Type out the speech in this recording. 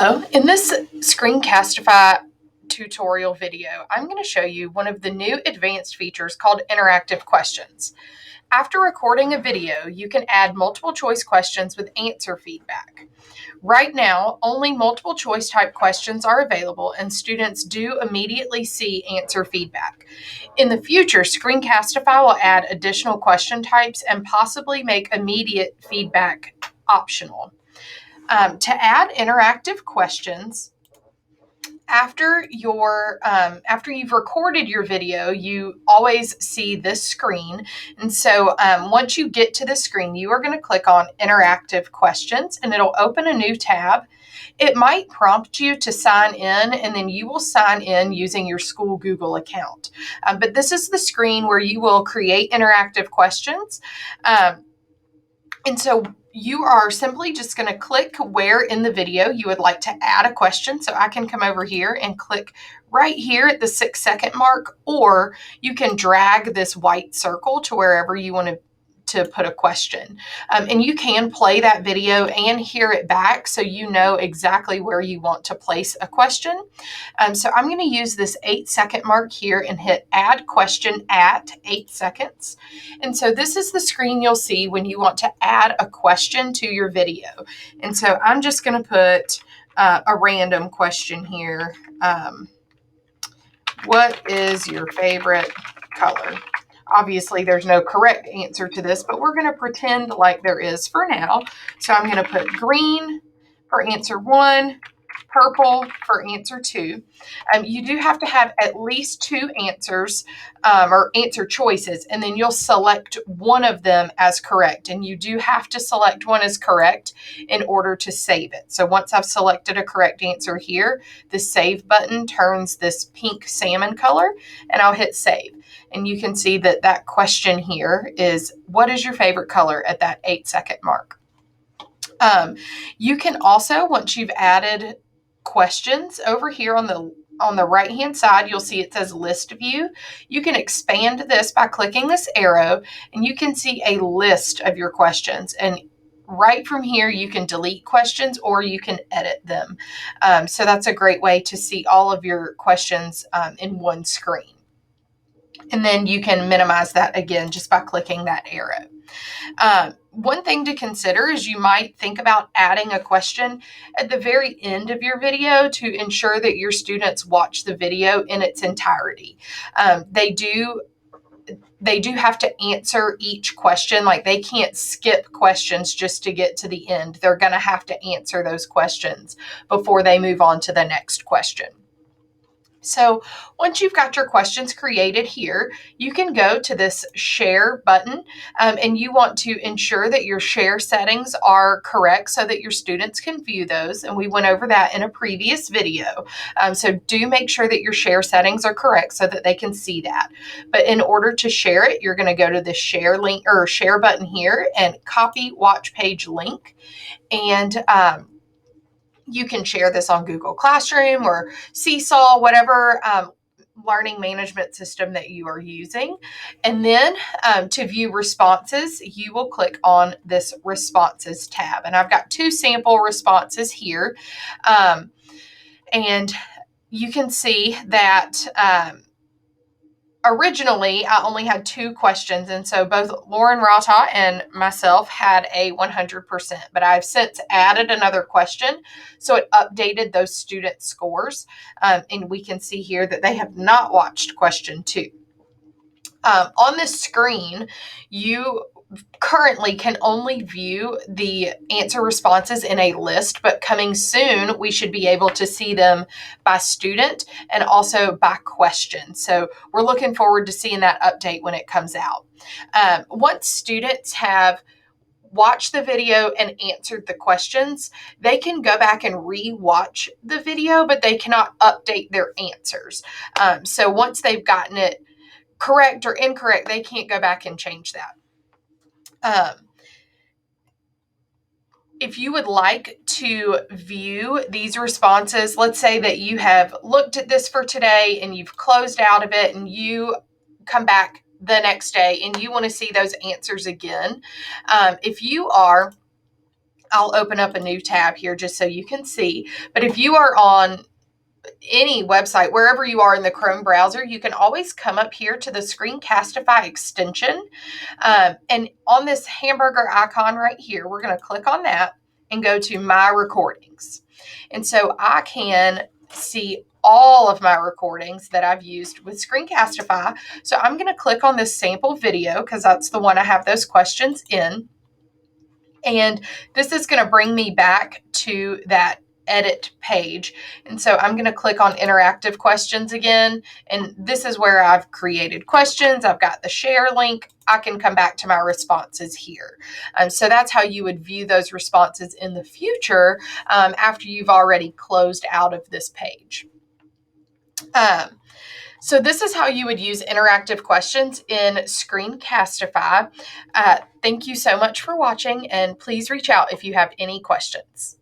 Hello, in this Screencastify tutorial video, I'm going to show you one of the new advanced features called interactive questions. After recording a video, you can add multiple choice questions with answer feedback. Right now, only multiple choice type questions are available and students do immediately see answer feedback. In the future, Screencastify will add additional question types and possibly make immediate feedback optional. To add interactive questions, after you've recorded your video, you always see this screen. And so once you get to the screen, you are going to click on interactive questions and it'll open a new tab. It might prompt you to sign in, and then you will sign in using your school Google account. But this is the screen where you will create interactive questions. And so you are simply just going to click where in the video you would like to add a question. So I can come over here and click right here at the 6-second mark, or you can drag this white circle to wherever you want to put a question. And you can play that video and hear it back so you know exactly where you want to place a question. So I'm going to use this 8-second mark here and hit add question at 8 seconds. And so this is the screen you'll see when you want to add a question to your video. And so I'm just going to put a random question here. What is your favorite color? Obviously, there's no correct answer to this, but we're going to pretend like there is for now. So I'm going to put green for answer 1, purple for answer 2. You do have to have at least 2 answers or answer choices, and then you'll select one of them as correct. And you do have to select one as correct in order to save it. So once I've selected a correct answer here, the save button turns this pink salmon color, and I'll hit save. And you can see that that question here is, what is your favorite color at that 8-second mark? You can also, once you've added questions, over here on the right hand side, you'll see it says list view. You can expand this by clicking this arrow, and you can see a list of your questions. And right from here, you can delete questions or you can edit them. So that's a great way to see all of your questions in one screen. And then you can minimize that again just by clicking that arrow. One thing to consider is you might think about adding a question at the very end of your video to ensure that your students watch the video in its entirety. They do have to answer each question. Like, they can't skip questions just to get to the end. They're going to have to answer those questions before they move on to the next question. So once you've got your questions created here, you can go to this share button, and you want to ensure that your share settings are correct so that your students can view those. And we went over that in a previous video. So do make sure that your share settings are correct so that they can see that. But in order to share it, you're going to go to the share link or share button here and copy watch page link. And you can share this on Google Classroom or Seesaw, whatever learning management system that you are using. And then to view responses, you will click on this responses tab. And I've got 2 sample responses here. And you can see that originally, I only had 2 questions, and so both Lauren Rata and myself had a 100%, but I've since added another question, so it updated those student scores, and we can see here that they have not watched question 2. On this screen, you currently can only view the answer responses in a list, but coming soon, we should be able to see them by student and also by question. So we're looking forward to seeing that update when it comes out. Once students have watched the video and answered the questions, they can go back and re-watch the video, but they cannot update their answers. So once they've gotten it correct or incorrect, they can't go back and change that. If you would like to view these responses, let's say that you have looked at this for today and you've closed out of it and you come back the next day and you want to see those answers again. If you are I'll open up a new tab here just so you can see. But if you are on any website, wherever you are in the Chrome browser, you can always come up here to the Screencastify extension. And on this hamburger icon right here, we're going to click on that and go to My Recordings. And so I can see all of my recordings that I've used with Screencastify. So I'm going to click on this sample video because that's the one I have those questions in. And this is going to bring me back to that edit page. And so I'm going to click on interactive questions again. And this is where I've created questions. I've got the share link. I can come back to my responses here. So that's how you would view those responses in the future after you've already closed out of this page. So this is how you would use interactive questions in Screencastify. Thank you so much for watching, and please reach out if you have any questions.